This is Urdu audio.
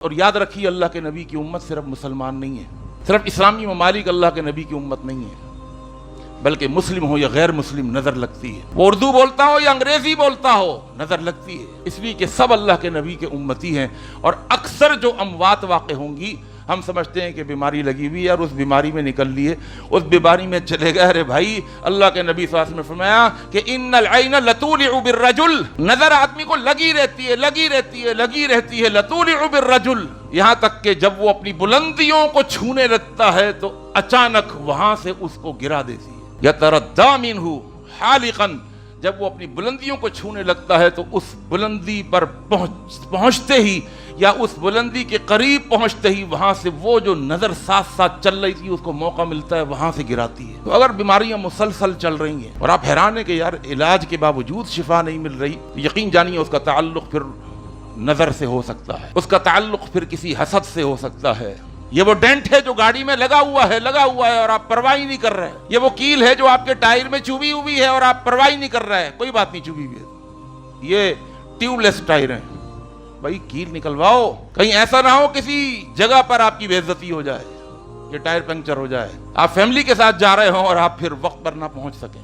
اور یاد رکھیے اللہ کے نبی کی امت صرف مسلمان نہیں ہے، صرف اسلامی ممالک اللہ کے نبی کی امت نہیں ہے، بلکہ مسلم ہو یا غیر مسلم نظر لگتی ہے، وہ اردو بولتا ہو یا انگریزی بولتا ہو نظر لگتی ہے، اس لیے کہ سب اللہ کے نبی کے امتی ہیں۔ اور اکثر جو اموات واقع ہوں گی ہم سمجھتے ہیں کہ بیماری لگی ہوئی ہے اور اس بیماری میں نکل لیے، اس بیماری میں چلے گئے۔ ارے بھائی، اللہ کے نبی صلی اللہ علیہ وسلم نے فرمایا کہ ان العین لتولع بالرجل، نظر آدمی کو لگی رہتی ہے لگی رہتی ہے لگی رہتی ہے، لتولع بالرجل، یہاں تک کہ جب وہ اپنی بلندیوں کو چھونے لگتا ہے تو اچانک وہاں سے اس کو گرا دیتی ہے۔ یتردی منہ حالقا، جب وہ اپنی بلندیوں کو چھونے لگتا ہے تو اس بلندی پر پہنچتے ہی یا اس بلندی کے قریب پہنچتے ہی وہاں سے وہ جو نظر ساتھ ساتھ چل رہی تھی اس کو موقع ملتا ہے وہاں سے گراتی ہے۔ تو اگر بیماریاں مسلسل چل رہی ہیں اور آپ حیران ہیں کہ یار علاج کے باوجود شفا نہیں مل رہی، تو یقین جانیے اس کا تعلق پھر نظر سے ہو سکتا ہے، اس کا تعلق پھر کسی حسد سے ہو سکتا ہے۔ یہ وہ ڈینٹ ہے جو گاڑی میں لگا ہوا ہے اور آپ پرواہ نہیں کر رہے، یہ وہ کیل ہے جو آپ کے ٹائر میں چبھی ہوئی ہے اور آپ پرواہ نہیں کر رہے، کوئی بات نہیں چبھی ہوئی ہے، یہ ٹیوب لیس ٹائر ہیں، بھائی کیل نکلواؤ، کہیں ایسا نہ ہو کسی جگہ پر آپ کی بے عزتی ہو جائے، یہ ٹائر پنکچر ہو جائے، آپ فیملی کے ساتھ جا رہے ہوں اور آپ پھر وقت پر نہ پہنچ سکیں۔